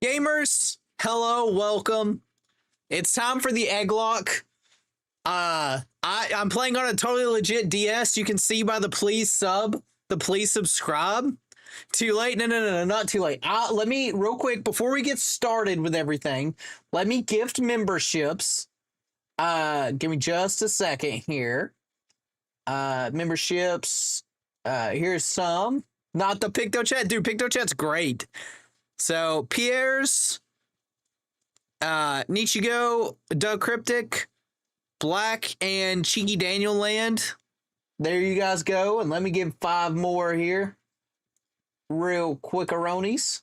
Gamers, hello, welcome. It's time for the Egglocke. I'm playing on a totally legit DS. You can see by the please subscribe. Too late? No, not too late. Let me, real quick, before we get started with everything, let me gift memberships. Give me just a second here. Memberships. Here's some. Not the PictoChat. Dude, PictoChat's great. So, Pierre's, Nichigo, Doug Cryptic, Black, and Cheeky Daniel Land. There you guys go. And let me give 5 more here. Real quick-a-ronies.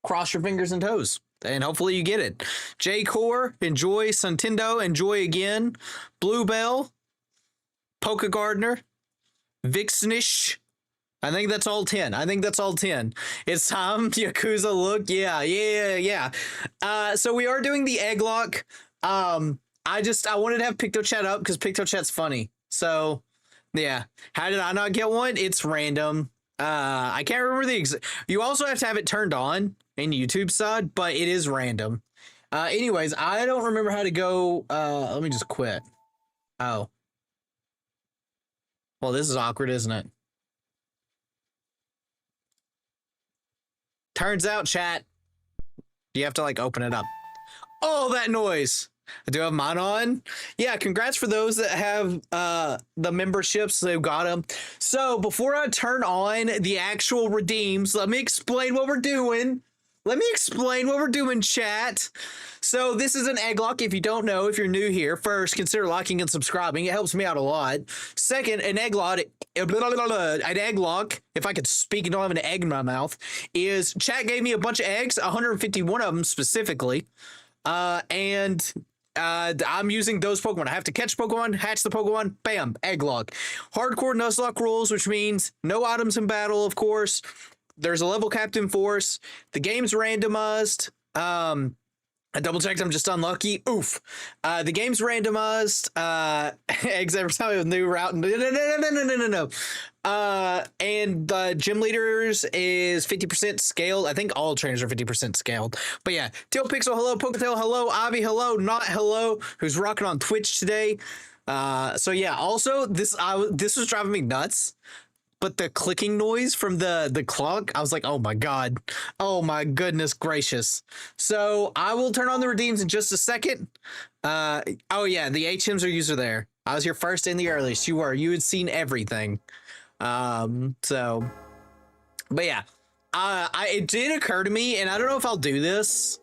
Cross your fingers and toes. And hopefully you get it. J Core, enjoy. Suntendo, enjoy again. Bluebell, Polka Gardener, Vixenish. I think that's all 10. It's time. Yakuza look. Yeah. So we are doing the Egglocke. I wanted to have PictoChat up because PictoChat's funny. So yeah. How did I not get one? It's random. I can't remember the you also have to have it turned on in YouTube side, but it is random. Anyways, I don't remember how to go. Let me just quit. Oh. Well, this is awkward, isn't it? Turns out, chat, you have to like open it up. Oh, that noise. I do have mine on. Yeah, congrats for those that have the memberships. They've got them. So before I turn on the actual redeems, let me explain what we're doing. Chat. So this is an Egglocke. If you don't know, if you're new here, first, consider liking and subscribing. It helps me out a lot. Second, an Egglocke, if I could speak and don't have an egg in my mouth, is chat gave me a bunch of eggs, 151 of them specifically. And I'm using those Pokemon. I have to catch Pokemon, hatch the Pokemon, bam, Egglocke. Hardcore Nuzlocke rules, which means no items in battle, of course. There's a level capped in force. The game's randomized. I double checked. I'm just unlucky. Oof. The game's randomized. Eggs every time a new route. No. And the gym leaders is 50% scaled. I think all trainers are 50% scaled. But yeah, Teal Pixel, hello. Poketail, hello. Avi, hello. Not hello. Who's rocking on Twitch today? So yeah. Also, this was driving me nuts. But the clicking noise from the clock, I was like, oh my God. Oh my goodness gracious. So I will turn on the redeems in just a second. Oh yeah, the HMs are user there. I was here first and the earliest. You were. You had seen everything. So, but yeah. It did occur to me, and I don't know if I'll do this,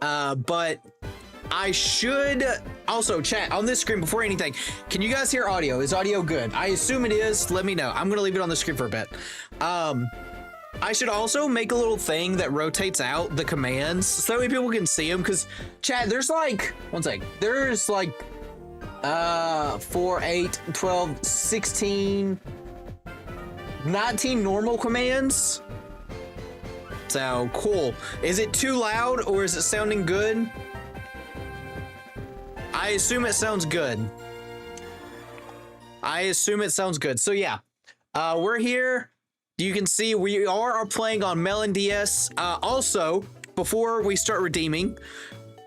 but I should also chat on this screen before anything. Can you guys hear audio? Is audio good? I assume it is. Let me know. I'm going to leave it on the screen for a bit. I should also make a little thing that rotates out the commands so that way people can see them. Because chat, there's like, one sec. There's like 4, 8, 12, 16, 19 normal commands. So cool. Is it too loud or is it sounding good? I assume it sounds good. So yeah, we're here. You can see we are playing on Melon DS. Also, before we start redeeming,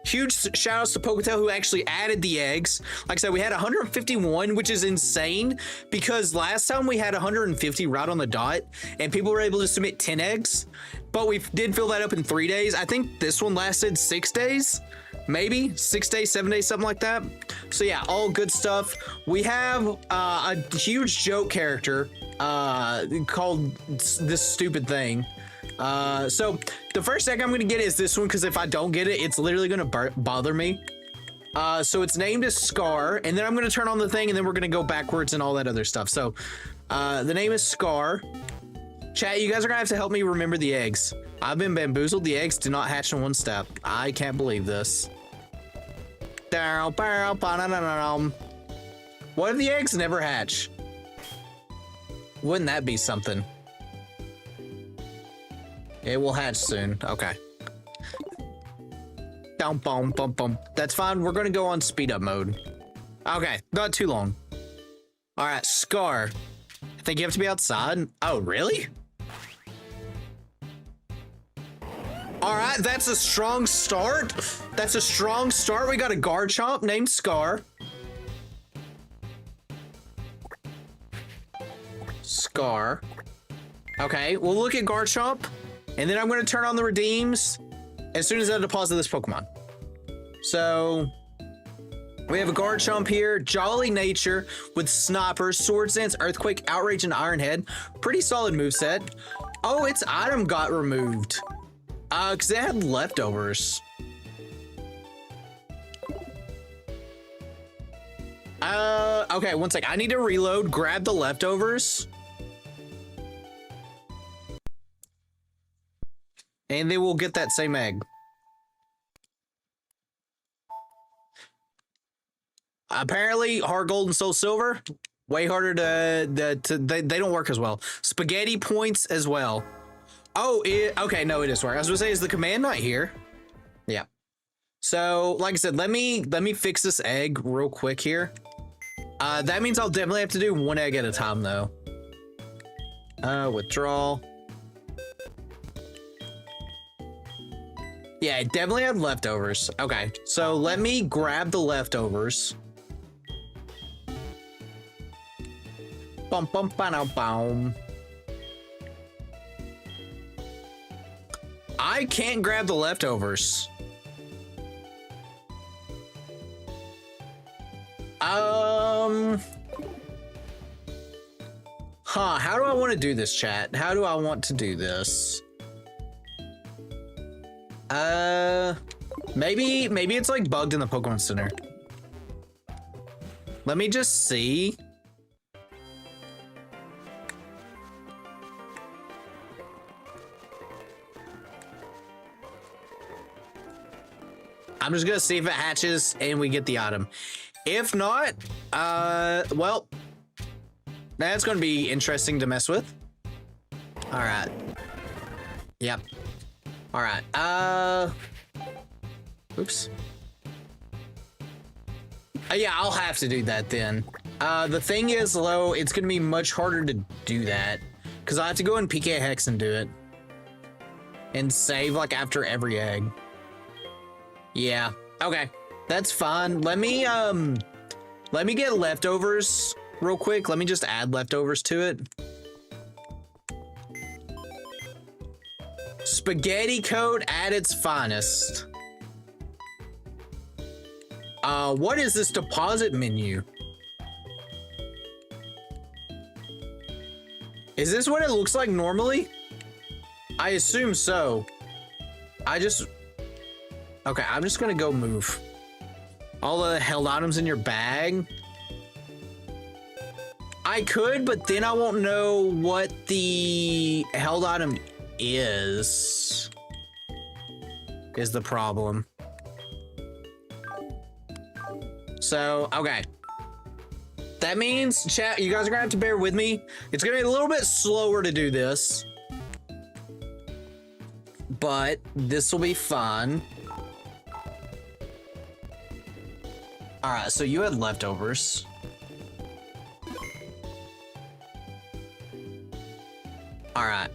huge shout outs to Poketail who actually added the eggs. Like I said, we had 151, which is insane because last time we had 150 right on the dot and people were able to submit 10 eggs, but we did fill that up in 3 days. I think this one lasted 6 days. Maybe 6 days, 7 days, something like that. So yeah, all good stuff. We have a huge joke character called this stupid thing. So the first egg I'm gonna get is this one because if I don't get it, it's literally gonna bother me. So it's named as Scar, and then I'm gonna turn on the thing, and then we're gonna go backwards and all that other stuff. So the name is Scar. Chat, you guys are gonna have to help me remember the eggs. I've been bamboozled. The eggs do not hatch in one step. I can't believe this. What if the eggs never hatch? Wouldn't that be something? It will hatch soon. Okay. That's fine. We're gonna go on speed up mode. Okay, not too long. All right, Scar. I think you have to be outside. Oh, really? All right, that's a strong start. That's a strong start. We got a Garchomp named Scar. Scar. Okay, we'll look at Garchomp, and then I'm going to turn on the redeems as soon as I deposit this Pokemon. So we have a Garchomp here, Jolly Nature with Sniper, Swords Dance, Earthquake, Outrage, and Iron Head. Pretty solid moveset. Oh, its item got removed. Because it had leftovers. Okay, one sec. I need to reload, grab the leftovers. And then we'll get that same egg. Apparently, HeartGold and Soul Silver, way harder they don't work as well. Spaghetti points as well. Oh, okay, no, it is working. I was gonna say, is the command not here? Yeah. So, like I said, let me fix this egg real quick here. That means I'll definitely have to do one egg at a time, though. Withdrawal. Yeah, I definitely had leftovers. Okay, so let me grab the leftovers. Bum bum bum bum. I can't grab the leftovers. How do I want to do this, chat? How do I want to do this? Maybe it's like bugged in the Pokemon Center. Let me just see. I'm just gonna see if it hatches and we get the item. If not, well, that's gonna be interesting to mess with. All right. Yep. All right. Oops. Yeah, I'll have to do that then. The thing is, though, it's gonna be much harder to do that because I have to go in PK Hex and do it and save like after every egg. Yeah. Okay. That's fine. Let me get leftovers real quick. Let me just add leftovers to it. Spaghetti code at its finest. What is this deposit menu? Is this what it looks like normally? I assume so. Okay, I'm just gonna go move. All the held items in your bag. I could, but then I won't know what the held item is the problem. So, okay. That means, chat, you guys are gonna have to bear with me. It's gonna be a little bit slower to do this, but this will be fun. All right, so you had leftovers. All right,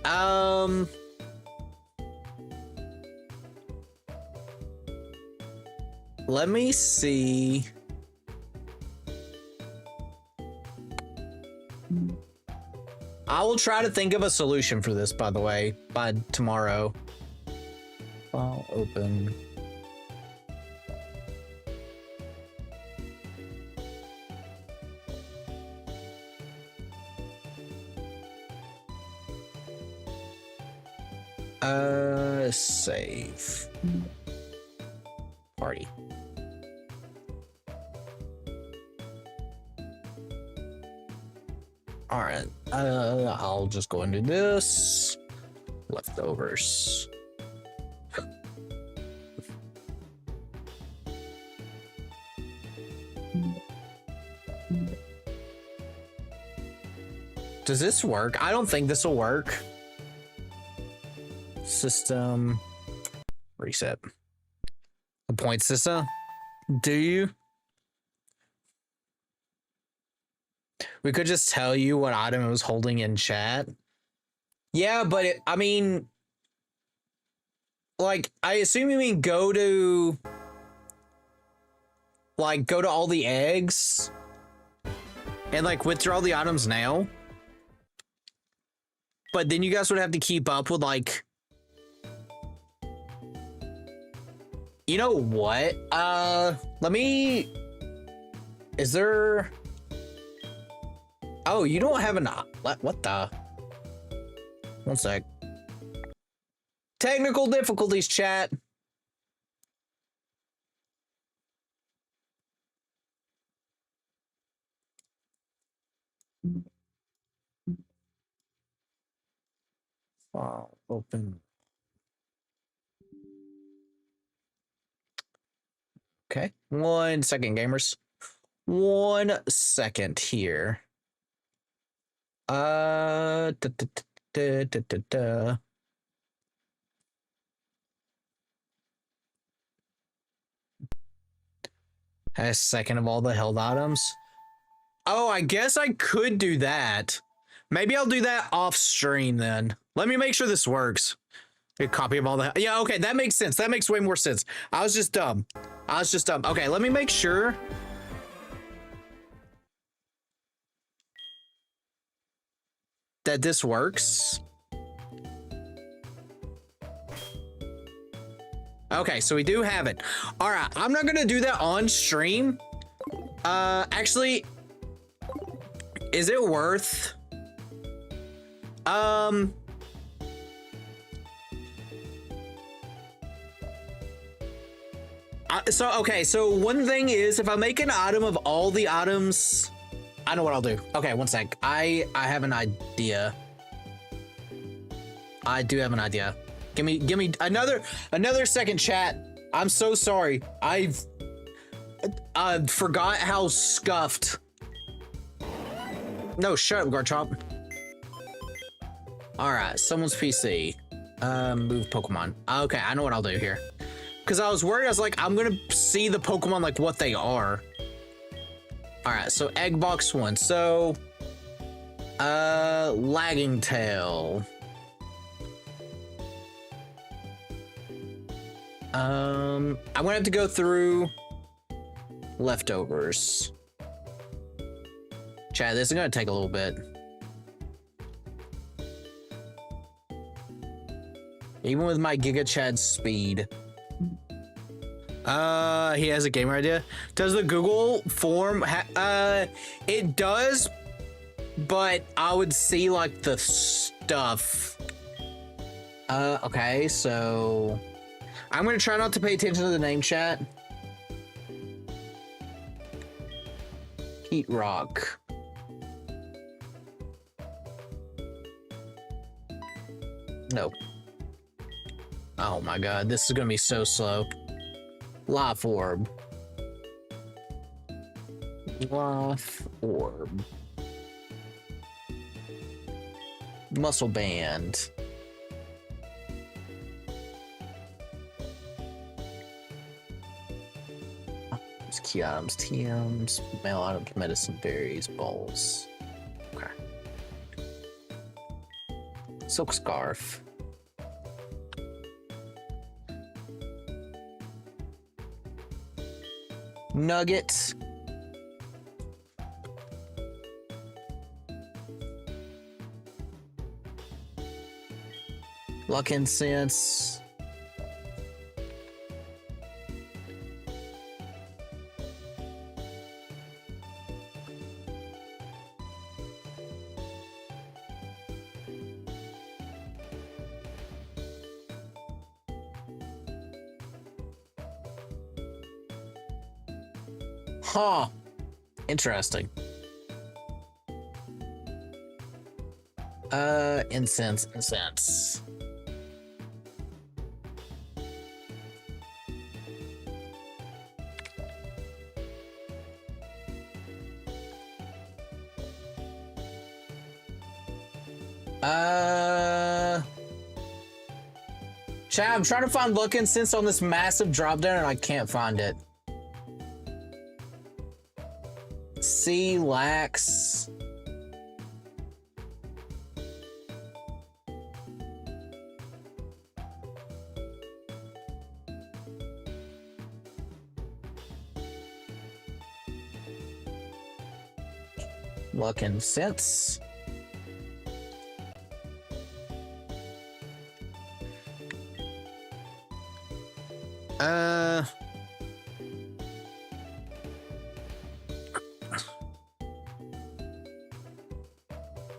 let me see. I will try to think of a solution for this, by the way, by tomorrow. File open. Save. Party. All right, I'll just go into this. Leftovers. Does this work? I don't think this will work. System reset. A point system? Do you? We could just tell you what item it was holding in chat. Yeah, but I mean, Like, I assume you mean go to all the eggs and like withdraw the items now. But then you guys would have to keep up with like, you know what? Let me, is there, oh, you don't have an, what the, one sec. Technical difficulties, chat. File open. Okay, 1 second, gamers. 1 second here. Da, da, da, da, da, da. A second of all the held items. Oh, I guess I could do that. Maybe I'll do that off stream then. Let me make sure this works. A copy of all the, yeah, okay, that makes sense. That makes way more sense. I was just dumb. Okay, let me make sure. That this works. Okay, so we do have it. All right, I'm not gonna do that on stream. Actually, is it worth? So one thing is, if I make an item of all the items, I know what I'll do. Okay, one sec. I have an idea. I do have an idea. Give me another second, chat. I'm so sorry. I forgot how scuffed. No, shut up, Garchomp. All right, someone's PC. Move Pokemon. Okay, I know what I'll do here. Because I was worried, I was like, I'm gonna see the Pokemon like what they are. All right, so Egg Box 1. So, Lagging Tail. I'm gonna have to go through leftovers. Chat, this is gonna take a little bit. Even with my Giga Chad speed. He has a gamer idea. Does the Google form it does, but I would see like the stuff. Okay, so I'm gonna try not to pay attention to the name, chat. Heat Rock. Nope. Oh my god, this is gonna be so slow. Life Orb. Life Orb. Muscle Band. There's key items, TMs, mail items, medicine berries, bowls. Okay. Silk Scarf. Nuggets. Luck Incense. Huh. Interesting. Incense. Chat, I'm trying to find Luck Incense on this massive drop down and I can't find it. C Lax. luck and sense.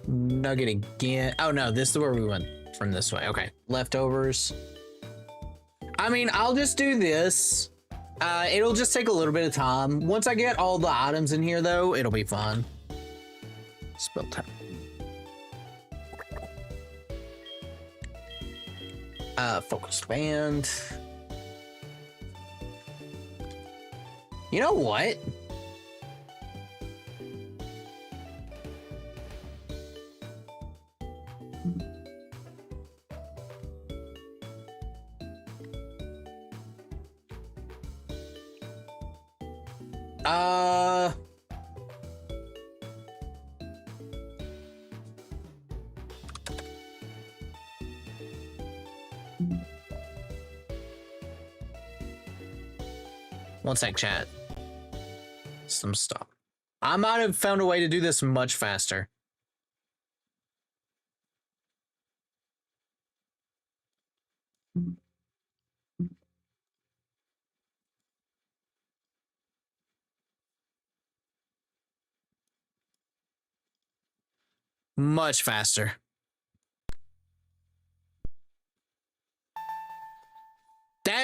Nugget again. Oh no, this is where we went from this way. Okay, leftovers. I mean, I'll just do this. It'll just take a little bit of time. Once I get all the items in here, though, it'll be fun. Spell time. Focused band. You know what? One sec, chat. Some stuff. I might have found a way to do this much faster. Much faster.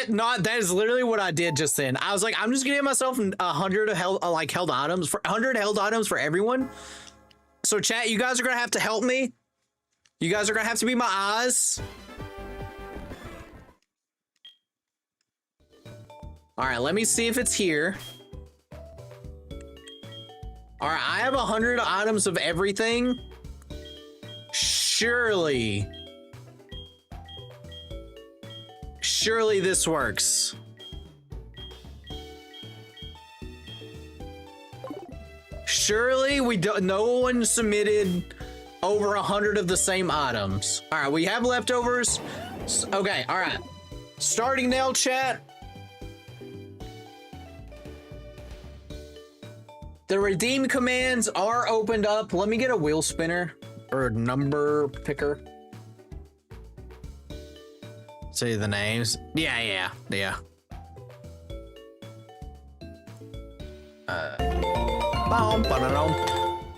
That is literally what I did just then. I was like, I'm just gonna give myself 100 held items for 100 held items for everyone. So chat, you guys are gonna have to help me. You guys are gonna have to be my eyes. All right, let me see if it's here. All right, I have 100 items of everything. Surely this works. Surely no one submitted over 100 of the same items. All right, we have leftovers. Okay, all right. Starting now, chat. The redeem commands are opened up. Let me get a wheel spinner or a number picker. Say the names. Yeah.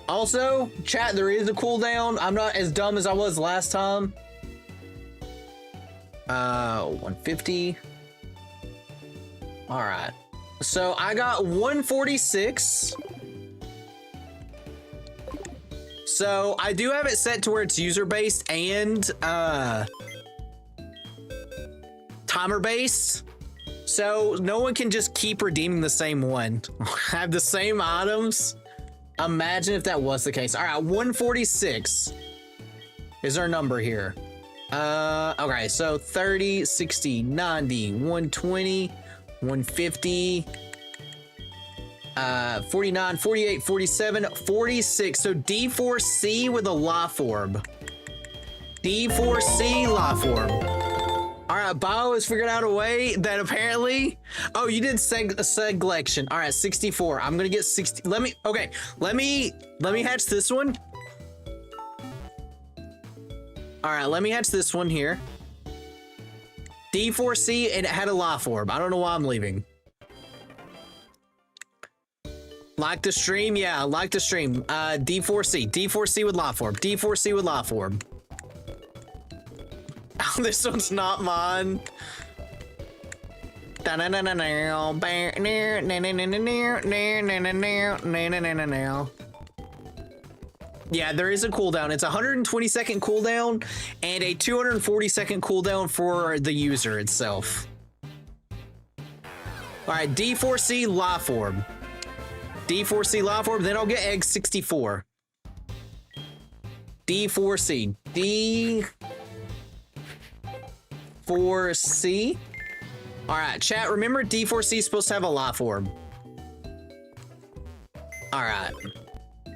Also, chat, there is a cooldown. I'm not as dumb as I was last time. 150. All right. So I got 146. So I do have it set to where it's user-based and timer-based. So no one can just keep redeeming the same one. Have the same items. Imagine if that was the case. All right, 146 is our number here. Okay, so 30, 60, 90, 120, 150, 49, 48, 47, 46. So D4C with a life orb. D4C life orb. All right, Bio has figured out a way that apparently... Oh, you did seglection. All right, 64. I'm gonna get 60. Let me hatch this one. All right, let me hatch this one here. D4C, and it had a life orb. I don't know why I'm leaving. Like the stream? Yeah, like the stream. D4C. D4C with life orb. D4C with life orb. Oh, this one's not mine. Yeah, there is a cooldown. It's a 120-second cooldown and a 240-second cooldown for the user itself. All right, D4C life orb. D4C life orb, then I'll get egg 64. D4C. D4C. All right, chat, remember D4C is supposed to have a life orb. All right.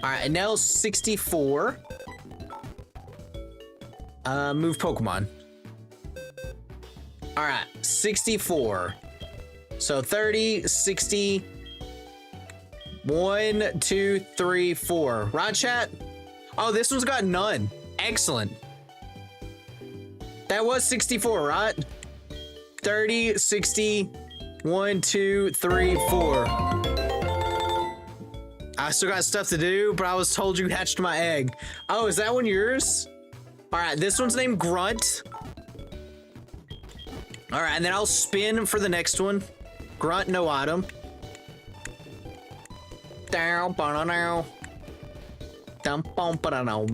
All right, and now 64. Move Pokemon. All right, 64. So 30, 60. 1, 2, 3, 4. Right, chat? Oh, this one's got none. Excellent. That was 64, right? 30, 60, 1, 2, 3, 4. I still got stuff to do, but I was told you hatched my egg. Oh, is that one yours? All right, this one's named Grunt. All right, and then I'll spin for the next one. Grunt, no item. Down, ba-da-now. Down, bum, ba-da-now.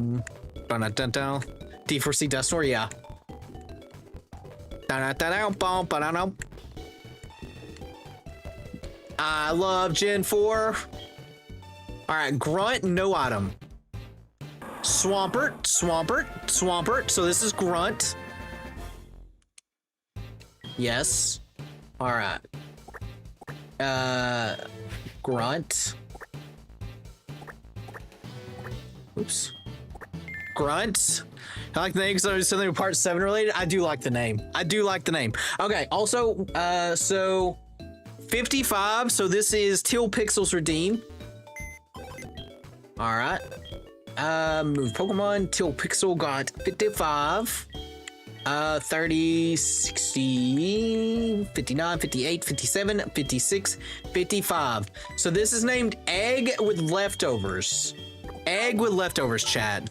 Ba-da-da-da. D4C Dust War, yeah. Da-da-da-da, bum, ba-da-now. I love Gen 4. All right, Grunt, no item. Swampert, Swampert, Swampert. So this is Grunt. Yes. All right. Grunt. Oops. Grunt. I like the name because there's something part 7 related. I do like the name. I do like the name. Okay. Also, so 55. So this is Teal Pixels Redeem. All right. Move Pokemon. Teal Pixel got 55. 30, 60, 59, 58, 57, 56, 55. So this is named Egg with Leftovers. Egg with Leftovers, chat.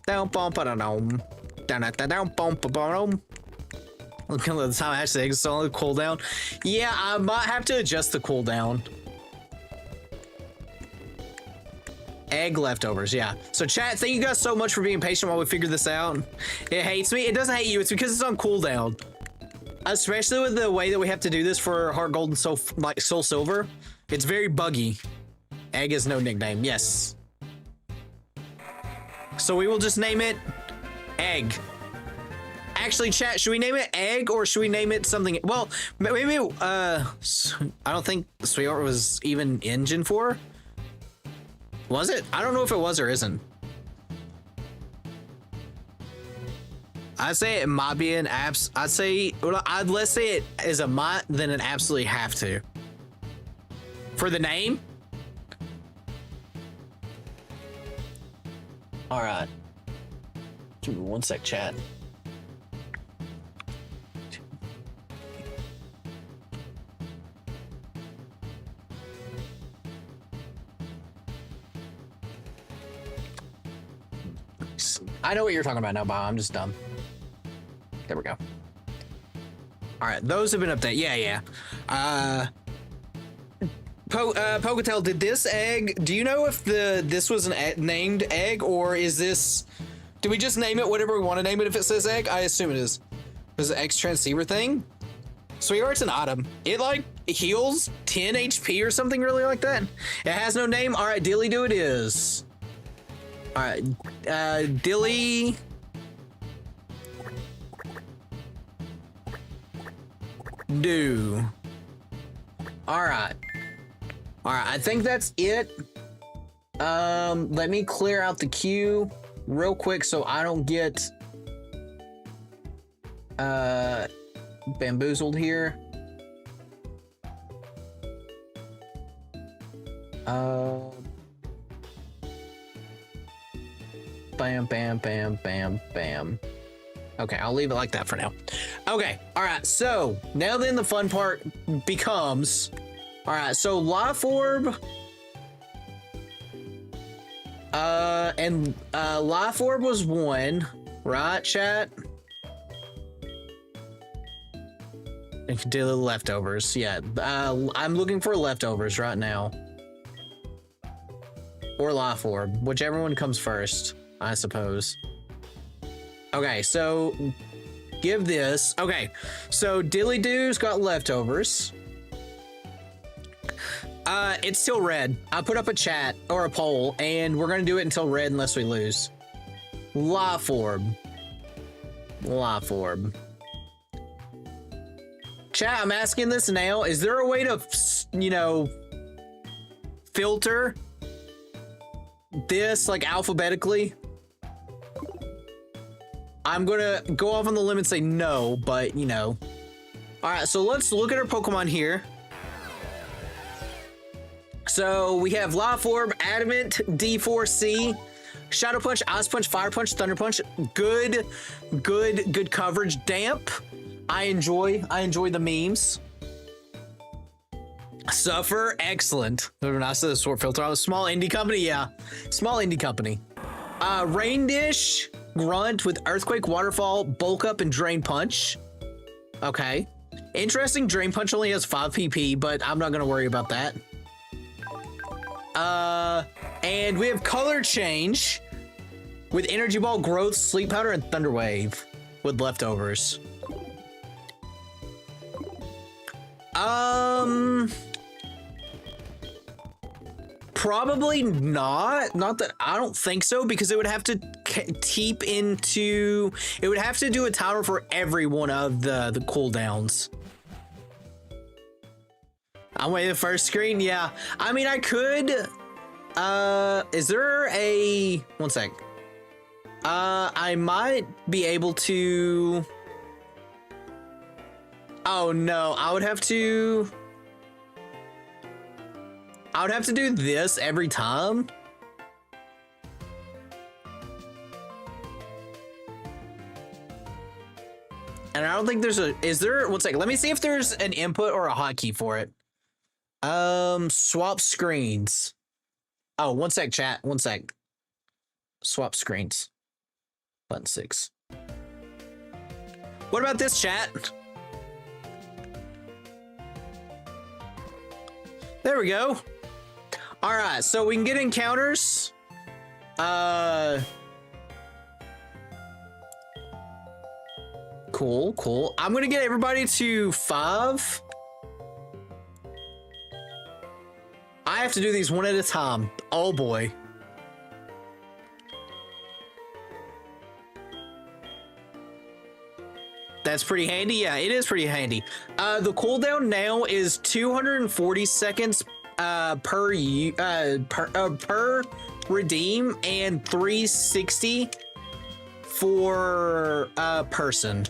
Down, bump, down, down, down, bump, down. Look at the time I actually it's on the cooldown. Yeah, I might have to adjust the cooldown. Egg leftovers, yeah. So chat, thank you guys so much for being patient while we figure this out. It hates me. It doesn't hate you. It's because it's on cooldown. Especially with the way that we have to do this for HeartGold and Soul Silver. It's very buggy. Egg is no nickname. Yes. So we will just name it Egg. Actually, chat, should we name it Egg or should we name it something? Well, maybe, I don't think Sweetheart was even in Gen 4. Was it? I don't know if it was or isn't. I'd say it might be an abs. I'd say, let's say it is a might, then an absolutely have to. For the name? All right. Give me 1 sec, chat. I know what you're talking about now, Bob. I'm just dumb. There we go. All right, those have been updated. Yeah. Poketel, did this egg? Do you know if this was an named egg or is this? Do we just name it whatever we want to name it if it says egg? I assume it is. Is it X transceiver thing? Sweetheart's an item. It like heals 10 HP or something really like that. It has no name. All right, Dilly Do it is. All right, Dilly. Do. All right. I think that's it. Let me clear out the queue real quick so I don't get bamboozled here. Bam, bam, bam, bam, bam. Okay, I'll leave it like that for now. Okay, all right, so now then the fun part becomes, all right, so Life Orb, and Life Orb was 1, right, chat? And can do the leftovers, yeah. I'm looking for leftovers right now. Or Life Orb, whichever one comes first, I suppose. Okay, so give this. Okay, so Dilly Doo's got leftovers. It's still red. I put up a chat or a poll, and we're gonna do it until red unless we lose. Life Orb. Life Orb. Chat, I'm asking this now. Is there a way to, you know, filter this like alphabetically? I'm gonna go off on the limb and say no, but you know. All right, so let's look at our Pokemon here. So we have Life Orb, Adamant, D4C, Shadow Punch, Ice Punch, Fire Punch, Thunder Punch. Good coverage. Damp. I enjoy the memes. Suffer, excellent. When I said the sword filter, I was small indie company, yeah. Small indie company. Rain Dish, Grunt with Earthquake, Waterfall, Bulk Up, and Drain Punch. Okay. Interesting, Drain Punch only has 5 PP, but I'm not gonna worry about that. And we have Color Change with Energy Ball, Growth, Sleep Powder, and Thunder Wave with leftovers. Probably not. Not that I don't think so, because it would have to teep into. It would have to do a timer for every one of the cooldowns. I'm waiting the first screen. Yeah, I mean I could. Is there a 1 sec? I might be able to. Oh no, I would have to do this every time. And I don't think there's a, is there, 1 second, let me see if there's an input or a hotkey for it. Swap screens. Oh, 1 sec, chat, 1 sec. Swap screens. Button 6. What about this, chat? There we go. All right, so we can get encounters. Cool. I'm gonna get everybody to 5. I have to do these one at a time. Oh boy. That's pretty handy. Yeah, it is pretty handy. The cooldown now is 240 seconds per redeem and 360 for a person.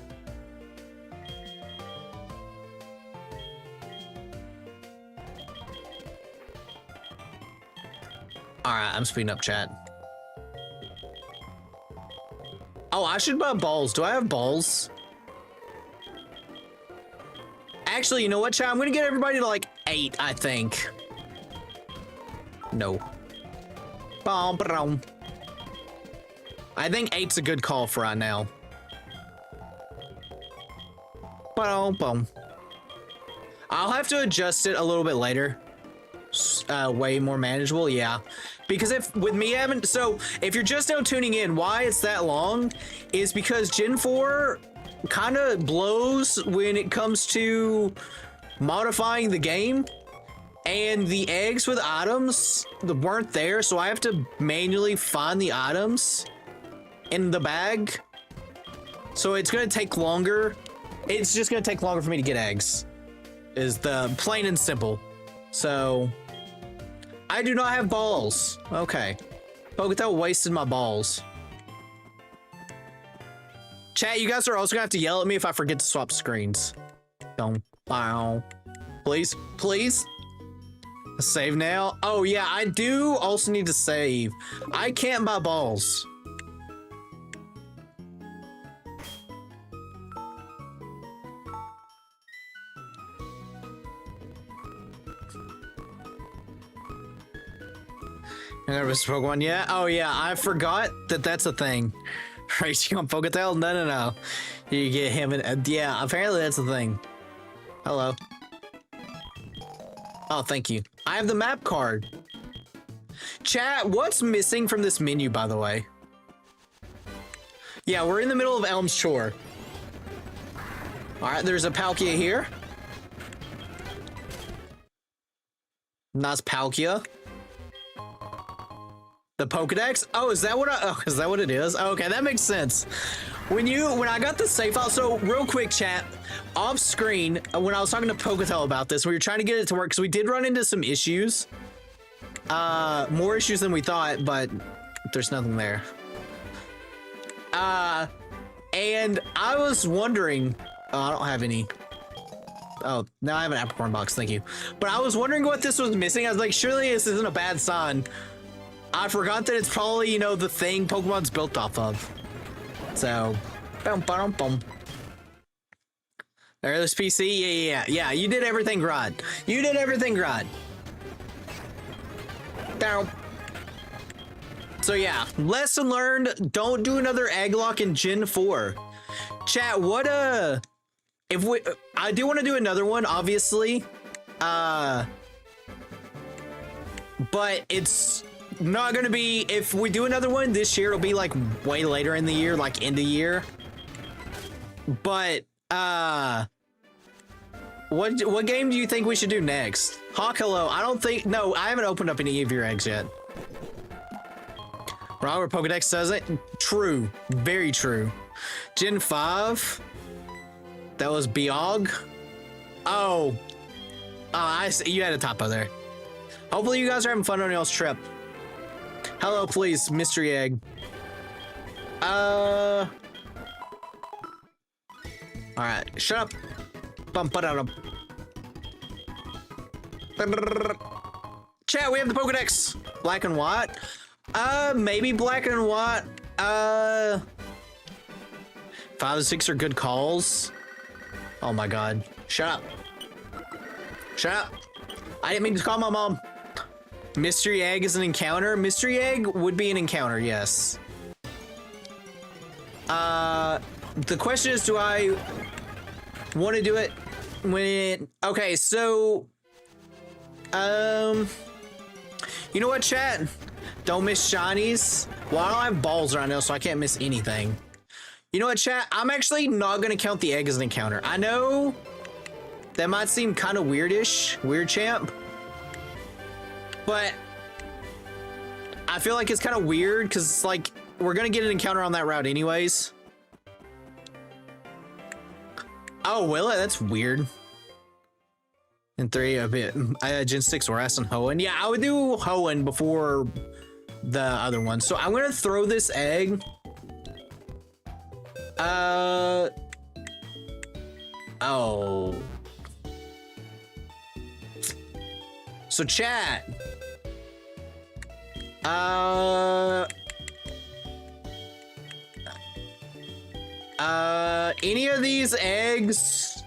All right, I'm speeding up, chat. Oh, I should buy balls. Do I have balls? Actually, you know what, chat? I'm gonna get everybody to like 8, I think. No. I think 8's a good call for right now. I'll have to adjust it a little bit later. Way more manageable, yeah. Because if with me having, so if you're just now tuning in, why it's that long is because Gen 4 kind of blows when it comes to modifying the game, and the eggs with items weren't there, so I have to manually find the items in the bag. So it's gonna take longer. It's just gonna take longer for me to get eggs, is the plain and simple. So I do not have balls. Okay. Poketell wasted my balls. Chat, you guys are also gonna have to yell at me if I forget to swap screens. Don't. Wow. Please. Save now. Oh yeah, I do also need to save. I can't buy balls. Nervous Pokemon, yeah. Oh yeah, I forgot that that's a thing. Racing on Poketell? No. You get him and yeah, apparently that's a thing. Hello. Oh, thank you. I have the map card. Chat, what's missing from this menu, by the way? Yeah, we're in the middle of Elm's Shore. All right, there's a Palkia here. Nice Palkia. The Pokedex? Oh, is that what is that what it is? Oh, okay, that makes sense. When I got the save file, so real quick, chat, off screen, when I was talking to Poketell about this, we were trying to get it to work, because we did run into some issues. More issues than we thought, but there's nothing there. And I was wondering, I don't have any. Oh, now I have an apricorn box, thank you. But I was wondering what this was missing. I was like, surely this isn't a bad sign. I forgot that it's probably, you know, the thing Pokemon's built off of. So, boom, boom, boom. There's PC. Yeah. You did everything right. You did everything right. Down. So yeah, lesson learned. Don't do another Egglocke in Gen 4. Chat, what if we I do want to do another one, obviously. But it's not gonna be, if we do another one this year, it'll be like way later in the year, like end of year. But what game do you think we should do next? Hawk, hello. I don't think, no, I haven't opened up any of your eggs yet. Robert Pokedex does it. True, very true. Gen 5. That was Biog. Oh, I see. You had a topo there. Hopefully you guys are having fun on y'all's trip. Hello, please, mystery egg. All right, shut up. Bum, ba-da-dum. Chat, we have the Pokedex. Black and white. Maybe black and white. 5 and 6 are good calls. Oh my god. Shut up. Shut up. I didn't mean to call my mom. Mystery egg is an encounter. Mystery egg would be an encounter, yes. The question is, do I want to do it when it... Okay, so... You know what, chat? Don't miss shinies. Well, I don't have balls right now, so I can't miss anything. You know what, chat? I'm actually not going to count the egg as an encounter. I know that might seem kind of weirdish, weird champ, but I feel like it's kind of weird because it's like we're going to get an encounter on that route anyways. Oh, will it? That's weird. In 3, a bit. Gen 6, we're asking Hoenn. Yeah, I would do Hoenn before the other one. So I'm going to throw this egg. Oh. So chat. Any of these eggs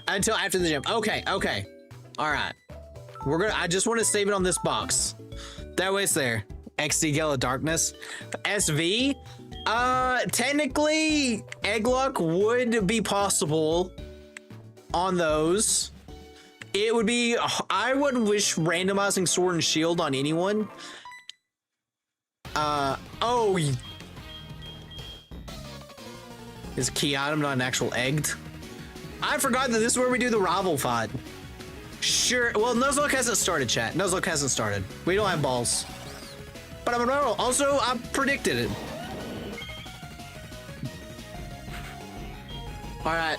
until after the gym. Okay. All right. I just want to save it on this box. That way it's there. XD Gala Darkness. SV. Technically, Egglocke would be possible on those. It would be, I wouldn't wish randomizing Sword and Shield on anyone. Oh. Is a key item not an actual egg? I forgot that this is where we do the rival fight. Sure. Well, Nuzlocke hasn't started, chat. Nuzlocke hasn't started. We don't have balls. But I'm also, I predicted it. All right.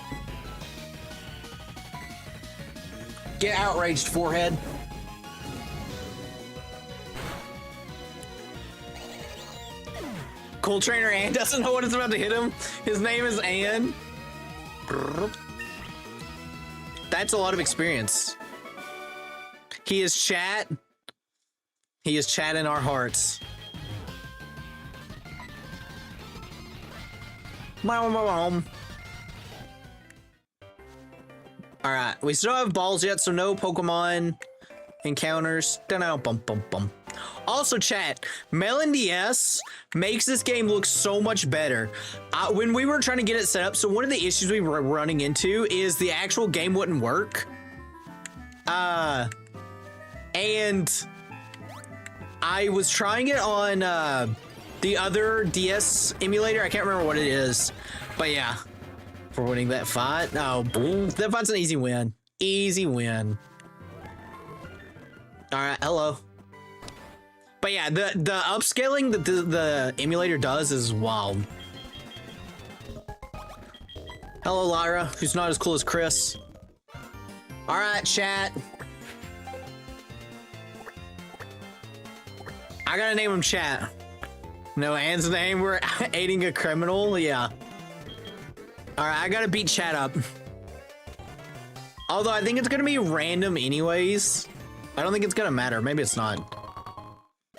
Get outraged, forehead. Cool trainer Ann doesn't know what is about to hit him. His name is Ann. That's a lot of experience. He is chat. He is chat in our hearts. All right, we still don't have balls yet, so no Pokemon encounters. Also, chat, Melon DS makes this game look so much better. When we were trying to get it set up, so one of the issues we were running into is the actual game wouldn't work. And I was trying it on the other DS emulator. I can't remember what it is, but yeah. For winning that fight. Oh, that fight's an easy win. Easy win. All right, hello. But yeah, the upscaling that the emulator does is wild. Hello, Lyra, who's not as cool as Chris. All right, chat. I gotta name him chat. No, Anne's name. We're aiding a criminal. Yeah. All right, I gotta beat chat up. Although I think it's gonna be random anyways. I don't think it's gonna matter. Maybe it's not.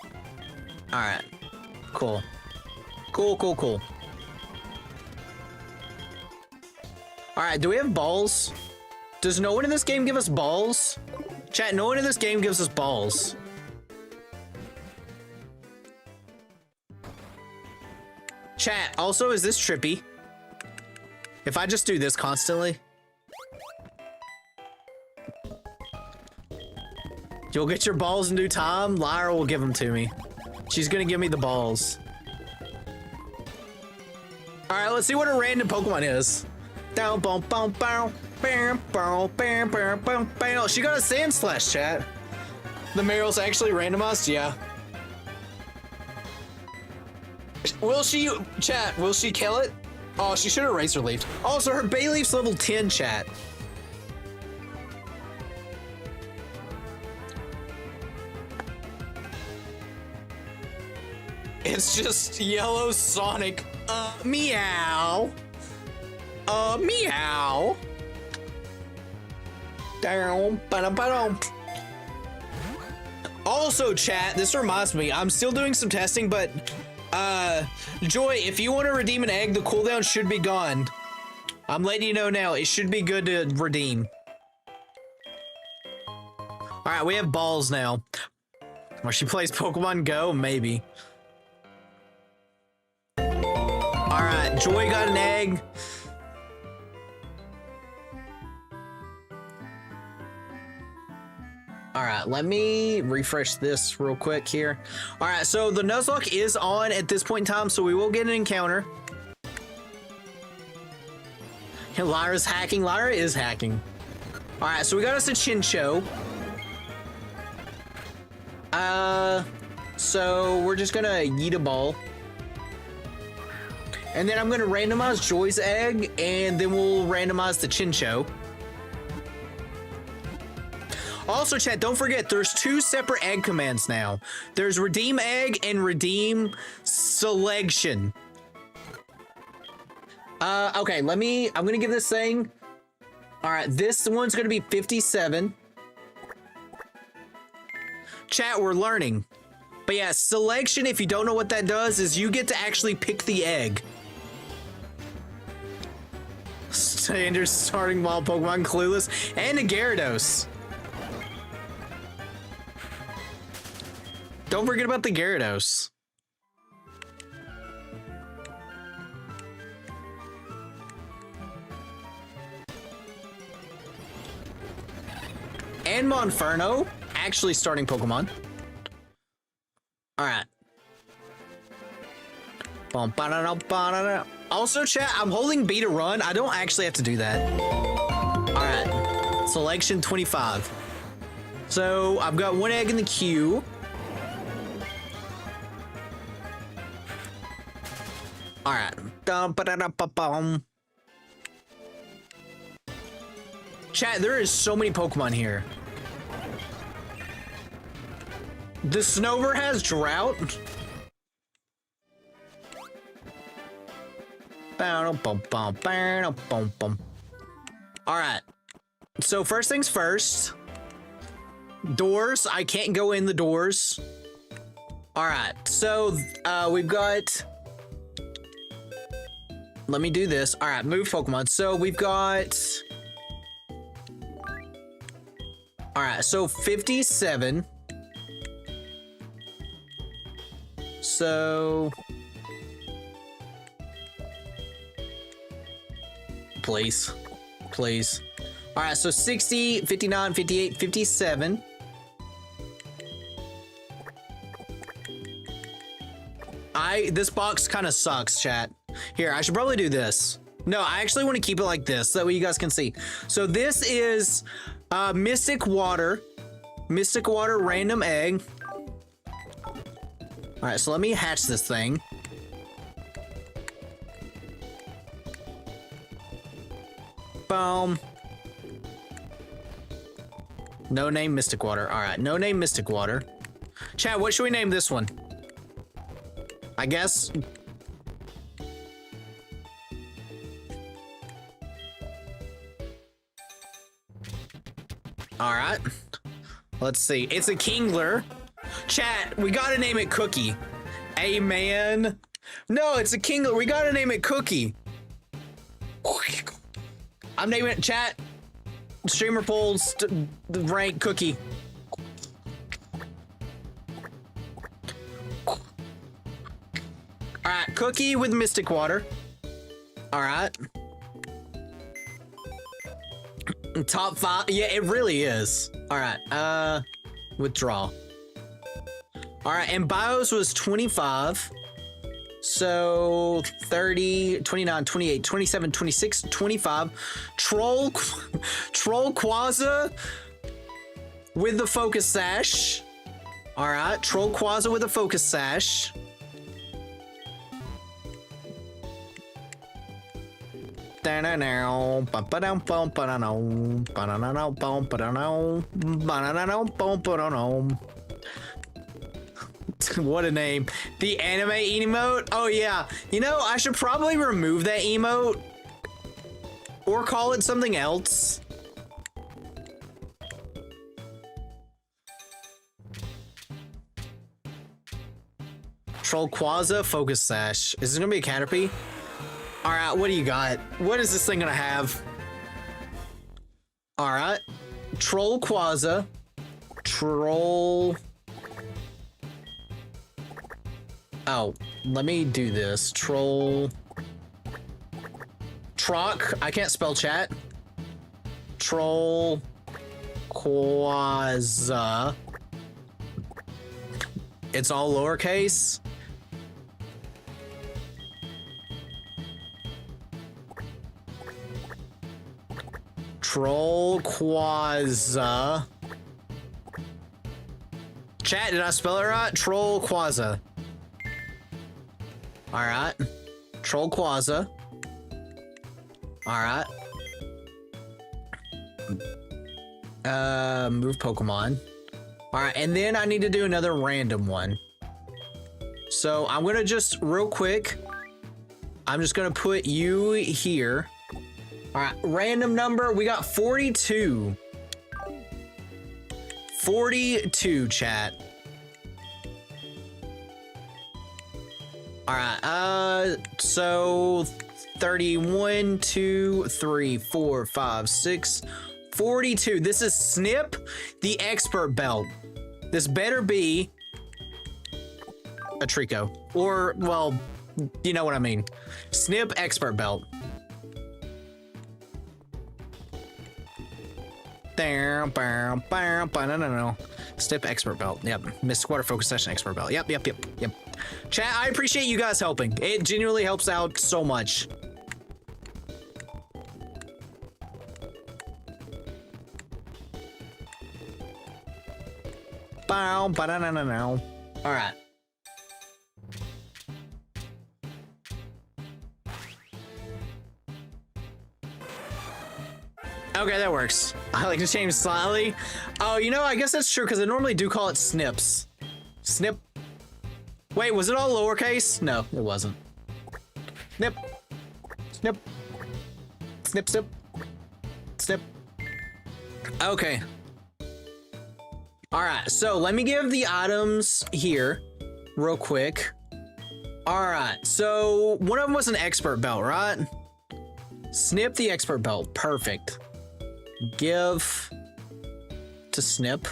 All right, cool. Cool. All right, do we have balls? Does no one in this game give us balls? Chat, no one in this game gives us balls. Chat, also, is this trippy? If I just do this constantly? You'll get your balls in due time. Lyra will give them to me. She's gonna give me the balls. All right, let's see what a random Pokemon is. Down, boom, boom, boom, bam, boom, bam, bam, bam, bam. She got a Sand Slash, chat. The Meryl's actually randomized, yeah. Will she, chat? Will she kill it? Oh, she should have Razor Leafed. Also, her Bayleaf's level 10, chat. It's just yellow Sonic. Meow. Meow. Down, ba-dum. Also, chat, this reminds me, I'm still doing some testing, but Joy, if you want to redeem an egg, the cooldown should be gone. I'm letting you know now, it should be good to redeem. All right, we have balls now. Where she plays Pokemon Go, maybe. All right, Joy got an egg. All right, let me refresh this real quick here. All right, so the Nuzlocke is on at this point in time, so we will get an encounter. And Lyra's hacking. Lyra is hacking. All right, so we got us a Chinchou. So we're just gonna yeet a ball. And then I'm gonna randomize Joy's egg, and then we'll randomize the Chinchou. Also, chat, don't forget, there's two separate egg commands now. There's redeem egg and redeem selection. Okay, I'm gonna give this thing. All right, this one's gonna be 57. Chat, we're learning. But yeah, selection, if you don't know what that does, is you get to actually pick the egg. Standard starting wild Pokemon, Clueless, and a Gyarados. Don't forget about the Gyarados. And Monferno, actually starting Pokemon. All right. Also, chat, I'm holding B to run. I don't actually have to do that. All right. Selection 25. So I've got one egg in the queue. All right. Chat, there is so many Pokemon here. The Snover has Drought. All right. So first things first. Doors. I can't go in the doors. All right. So we've got... Let me do this. All right. Move Pokemon. So we've got... All right. So 57. So... Please. Please. All right, so 60, 59, 58, 57. This box kind of sucks, chat. Here, I should probably do this. No, I actually want to keep it like this, so that way you guys can see. So this is Mystic Water. Mystic Water random egg. All right, so let me hatch this thing. Boom. No name Mystic Water. All right, no name Mystic Water. Chat, what should we name this one? I guess. right. Let's see. It's a Kingler. Chat, we gotta name it Cookie. Hey, man. No, it's a Kingler. We gotta name it Cookie. I'm naming it, chat. Streamer polls, rank Cookie. All right, Cookie with Mystic Water. All right. Top 5. Yeah, it really is. All right. Withdraw. All right, and BIOS was 25. So 30, 29, 28, 27, 26, 25. Troll Quaza with the focus sash. All right, Troll Quaza with the focus sash. What a name. The anime emote? Oh yeah. You know, I should probably remove that emote or call it something else. Troll Quaza focus sash. Is this gonna be a Caterpie? All right, what do you got? What is this thing gonna have? All right, Troll Quaza, Troll. Oh, let me do this. Troll. Troc. I can't spell, chat. Troll Quaza. It's all lowercase. Troll Quaza. Chat, did I spell it right? Troll Quaza. All right. Troll Quaza. All right. Move Pokemon. All right, and then I need to do another random one. So I'm gonna just real quick. I'm just gonna put you here. All right, random number. We got 42. 42, chat. All right, so 31, 2, 3, 4, 5, 6, 42. This is Snip, the expert belt. This better be a Trico. Or, well, you know what I mean. Snip expert belt. Snip expert belt. Yep. Mystic Water Focus Session expert belt. Yep. Chat, I appreciate you guys helping. It genuinely helps out so much. All right. Okay, that works. I like to change slightly. Oh, you know, I guess that's true because I normally do call it Snips. Snip. Wait, was it all lowercase? No, it wasn't. Snip. Snip. Snip, snip. Snip. Okay. All right, so let me give the items here real quick. All right, so one of them was an expert belt, right? Snip the expert belt. Perfect. Give to Snip.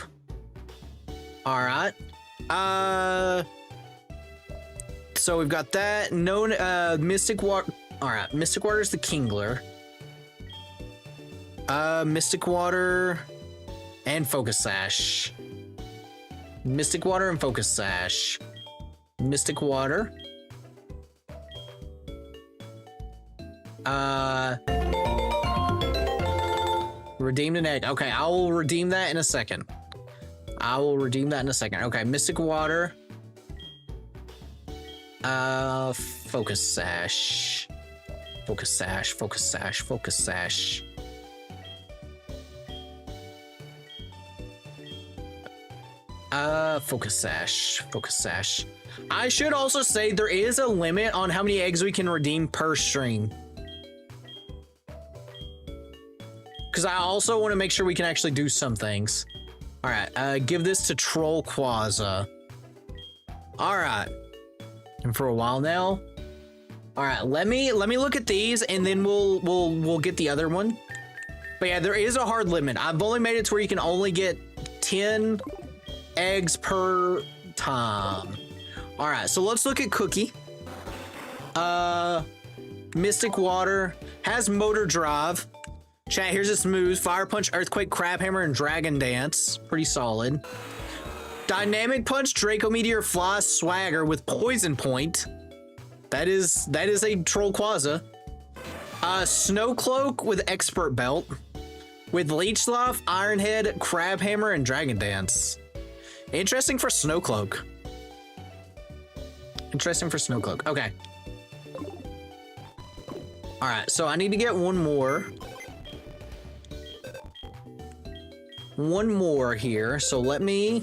All right. So we've got that. No, Mystic Water. All right, Mystic Water is the Kingler. Mystic Water and Focus Sash. Mystic Water and Focus Sash. Mystic Water. Redeemed an egg. Okay, I will redeem that in a second. Okay, Mystic Water. Focus Sash. Focus Sash. Focus Sash. I should also say there is a limit on how many eggs we can redeem per stream. Because because I also want to make sure we can actually do some things. All right, give this to Troll Quaza. All right, and for a while now. All right, let me look at these, and then we'll get the other one. But yeah, there is a hard limit. I've only made it to where you can only get 10 eggs per time. All right, so let's look at Cookie. Mystic Water has Motor Drive. Chat, here's its moves: Fire Punch, Earthquake, Crab Hammer, and Dragon Dance. Pretty solid. Dynamic Punch, Draco Meteor, Fly, Swagger with Poison Point. That is a Troll Quaza. Snow Cloak with Expert Belt. With Leech Life, Iron Head, Crab Hammer, and Dragon Dance. Interesting for Snow Cloak. Interesting for Snow Cloak. Okay. All right, so I need to get one more. One more here. So let me...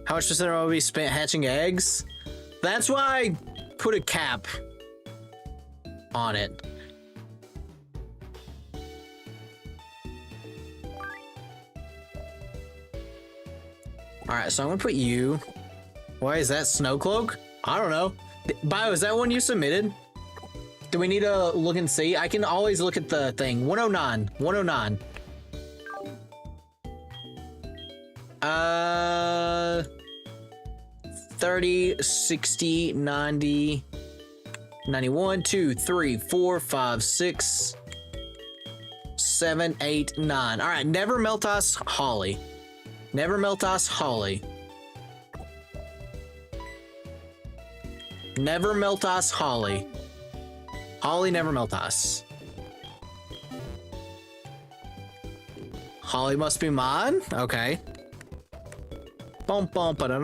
How much percent will be spent hatching eggs? That's why I put a cap on it. All right, so I'm gonna put you. Why is that Snow Cloak? I don't know. Bio, is that one you submitted? Do we need to look and see? I can always look at the thing. 109. 109. 30, 60, 90, 91, 2, 3, 4, 5, 6, 7, 8, 9. All right, Never Meltas Holly. Never Meltas Holly. Never Meltas Holly. Holly Never Meltas. Holly must be mine? Okay. Bum bum ba dum.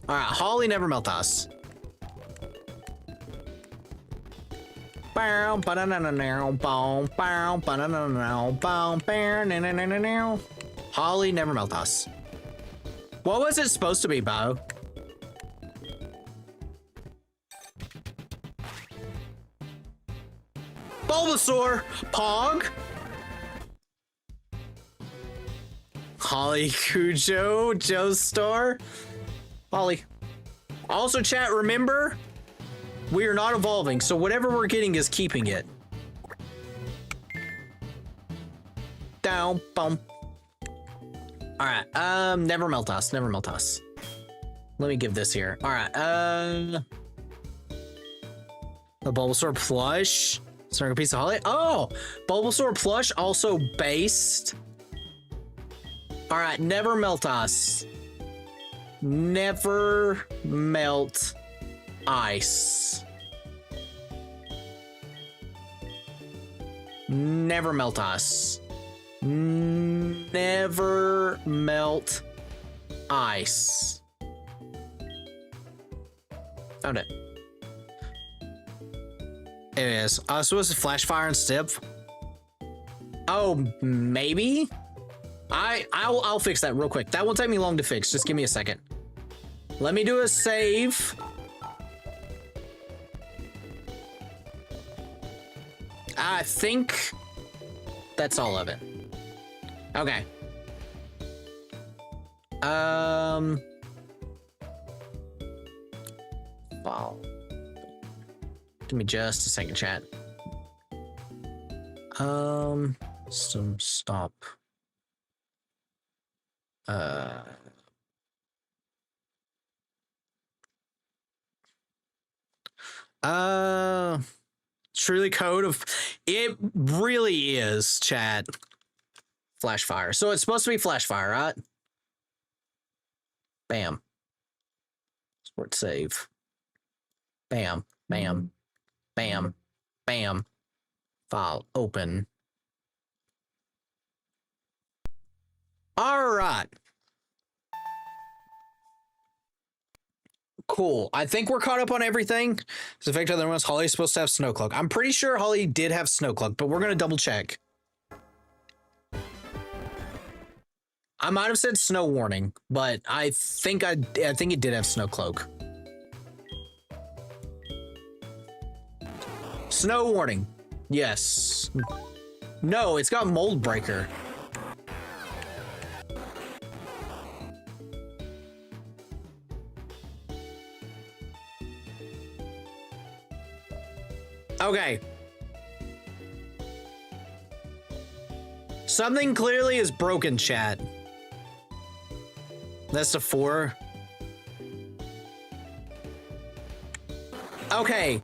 Alright, Holly Never Meltas. Holly Never Meltas. What was it supposed to be, Bo? Bulbasaur! Pog! Holly Cujo, Joe's Store. Holly. Also, chat, remember, we are not evolving, so whatever we're getting is keeping it. Down, bump. Alright, Never Meltas, Never Meltas. Let me give this here. Alright, a Bulbasaur plush. Snargle piece of Holly. Oh, Bulbasaur plush also based. Alright, Never Meltas. Never melt ice. Never Meltas. Never melt ice. Found it. It is. So was it Flash Fire and Stiff? Oh, maybe? I'll fix that real quick. That won't take me long to fix. Just give me a second. Let me do a save. I think that's all of it. Okay. Wow. Give me just a second, chat. System stop. Truly code of it really is, chat. Flash fire. So it's supposed to be flash fire, right? Bam. Sport save. Bam. Bam. Bam. Bam. File open. All right. Cool. I think we're caught up on everything. So effect other ones. Holly's supposed to have Snow Cloak. I'm pretty sure Holly did have Snow Cloak, but we're gonna double check. I might have said Snow Warning, but I think it did have Snow Cloak. Snow Warning. Yes. No, it's got mold breaker. Okay. Something clearly is broken, chat. That's a 4. Okay.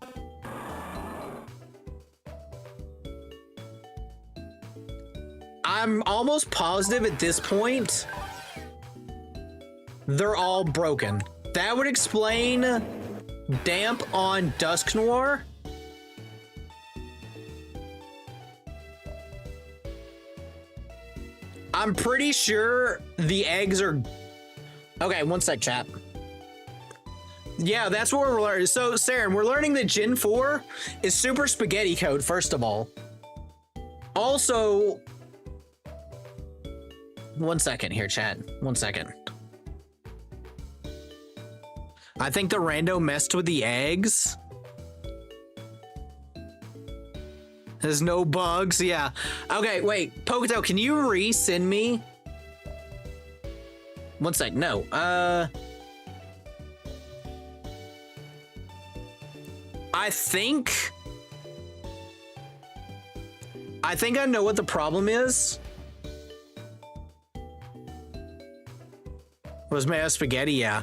I'm almost positive at this point they're all broken. That would explain damp on Dusk Noir. I'm pretty sure the eggs are... Okay, one sec, chat. Yeah, that's what we're learning. So, Saren, we're learning that Gen 4 is super spaghetti code, first of all. Also... One second here, chat. One second. I think the rando messed with the eggs. There's no bugs, yeah. Okay, wait, Poketail, can you resend me? One sec, no, I think I know what the problem is. Was made of spaghetti, yeah.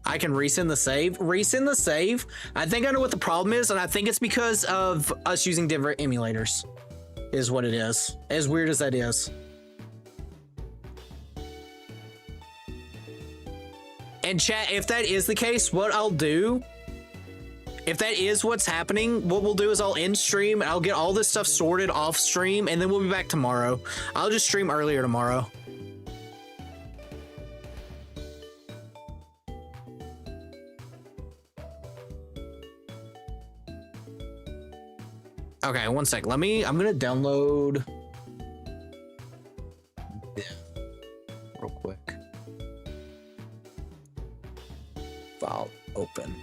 I can resend the save. Resend the save. I think I know what the problem is, and I think it's because of us using different emulators, is what it is. As weird as that is. And chat, if that is the case, what I'll do, if that is what's happening, what we'll do is I'll end stream, I'll get all this stuff sorted off stream, and then we'll be back tomorrow. I'll just stream earlier tomorrow. Okay, one sec. I'm gonna download. Yeah, real quick. File open.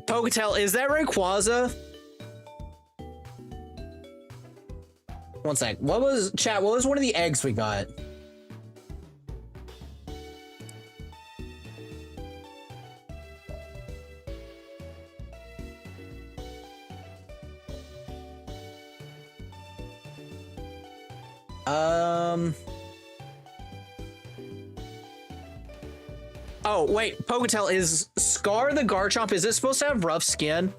Poketail, is that Rayquaza? One sec. What was, chat, what was one of the eggs we got? Oh, wait, Poketail, is Scar the Garchomp, is it supposed to have rough skin?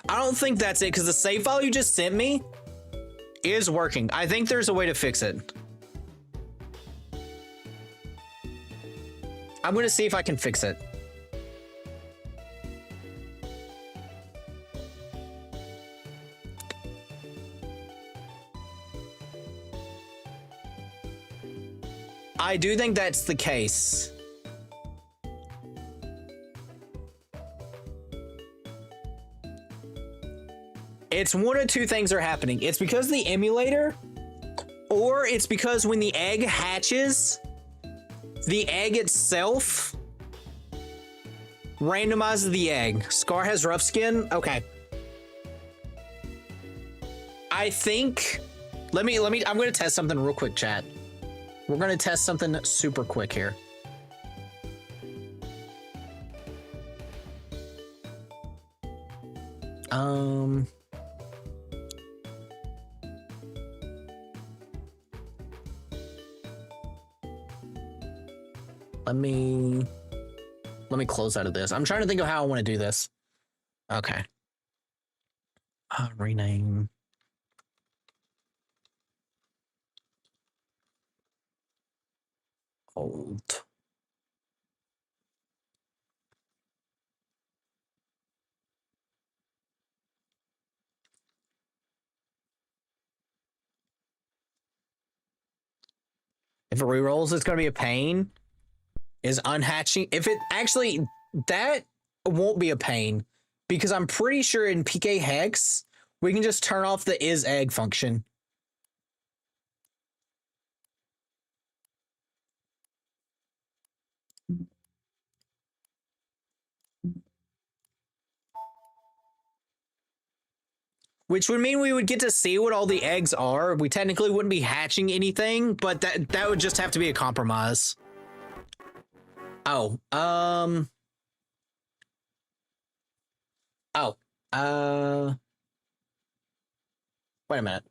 I don't think that's it, because the save file you just sent me is working. I think there's a way to fix it. I'm going to see if I can fix it. I do think that's the case. It's one of two things are happening. It's because of the emulator, or it's because when the egg hatches, the egg itself randomizes the egg. Scar has rough skin. Okay. I think, I'm going to test something real quick, chat. We're going to test something super quick here. Let me close out of this. I'm trying to think of how I want to do this. Okay. Rename. Old. If it rerolls, it's going to be a pain. Is unhatching. If it actually, that won't be a pain because I'm pretty sure in PK Hex, we can just turn off the is egg function. Which would mean we would get to see what all the eggs are. We technically wouldn't be hatching anything, but that would just have to be a compromise. Oh, wait a minute.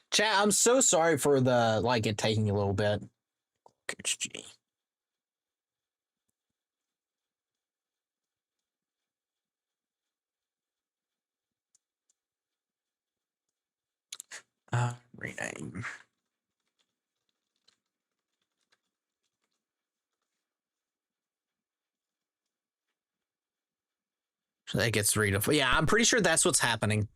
Chat, I'm so sorry for the, like, it taking a little bit. Rename. So that gets redefined. Yeah, I'm pretty sure that's what's happening.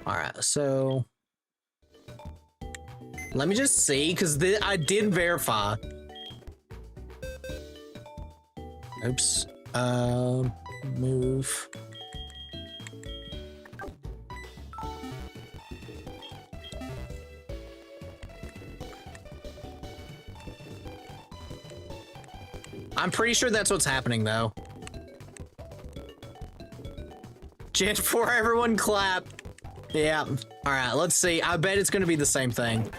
All right, so let me just see, because I did verify. Oops. Move. I'm pretty sure that's what's happening, though. Gen 4, everyone clap. Yeah. All right, let's see. I bet it's going to be the same thing.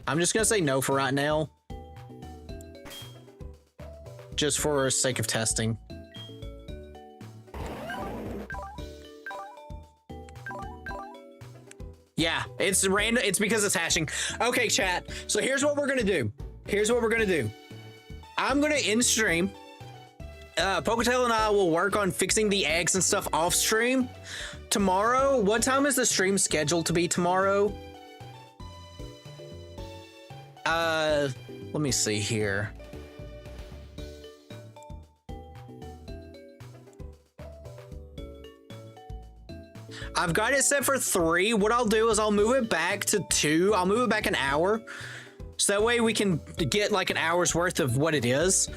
I'm just going to say no for right now. Just for sake of testing. Yeah, it's random. It's because it's hashing. Okay, chat. So here's what we're going to do. I'm going to end stream. Poketail and I will work on fixing the eggs and stuff off stream. Tomorrow, what time is the stream scheduled to be tomorrow? Let me see here. I've got it set for 3. What I'll do is I'll move it back to 2. I'll move it back an hour. So that way we can get like an hour's worth of what it is.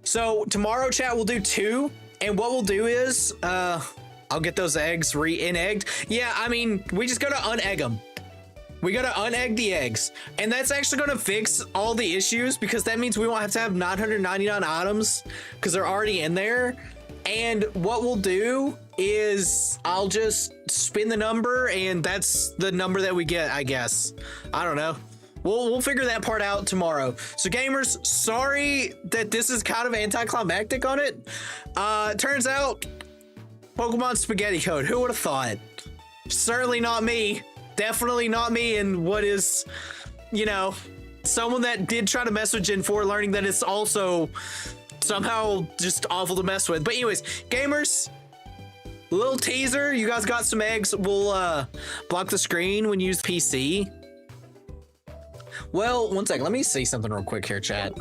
So tomorrow, chat, we'll do 2. And what we'll do is, I'll get those eggs re-in-egged. Yeah, I mean, we just gotta unegg them. We gotta unegg the eggs. And that's actually gonna fix all the issues because that means we won't have to have 999 items because they're already in there. And what we'll do is I'll just spin the number and that's the number that we get, I guess. I don't know. We'll figure that part out tomorrow. So gamers, sorry that this is kind of anticlimactic on it. Turns out Pokemon Spaghetti Code. Who would have thought? Certainly not me. Definitely not me. And what is, you know, someone that did try to mess with Gen 4, learning that it's also somehow just awful to mess with. But anyways, gamers, little teaser. You guys got some eggs. We'll block the screen when you use PC. Well, one second. Let me see something real quick here, chat.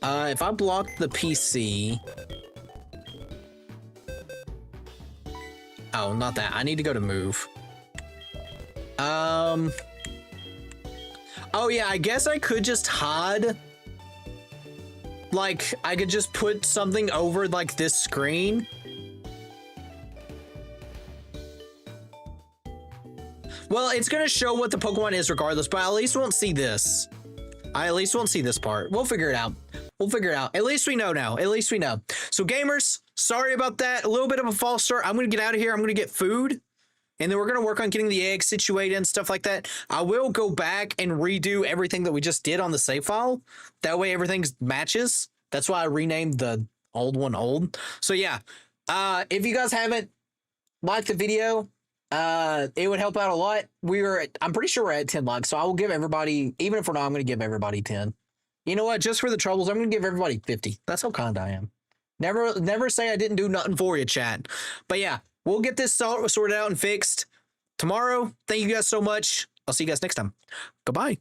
If I block the PC... Oh, not that. I need to go to move. Oh, yeah, I guess I could just hide. Like, I could just put something over, like, this screen. Well, it's going to show what the Pokemon is regardless, but I at least won't see this. I at least won't see this part. We'll figure it out. We'll figure it out. At least we know now. At least we know. So, gamers, sorry about that. A little bit of a false start. I'm going to get out of here. I'm going to get food. And then we're going to work on getting the eggs situated and stuff like that. I will go back and redo everything that we just did on the save file. That way everything matches. That's why I renamed the old one old. So, yeah. If you guys haven't liked the video... it would help out a lot. I'm pretty sure we're at 10 likes, so I will give everybody, even if we're not, I'm going to give everybody 10. You know what? Just for the troubles, I'm going to give everybody 50. That's how kind I am. Never say I didn't do nothing for you, chat. But yeah, we'll get this sorted out and fixed. tomorrow. Thank you guys so much. I'll see you guys next time. Goodbye.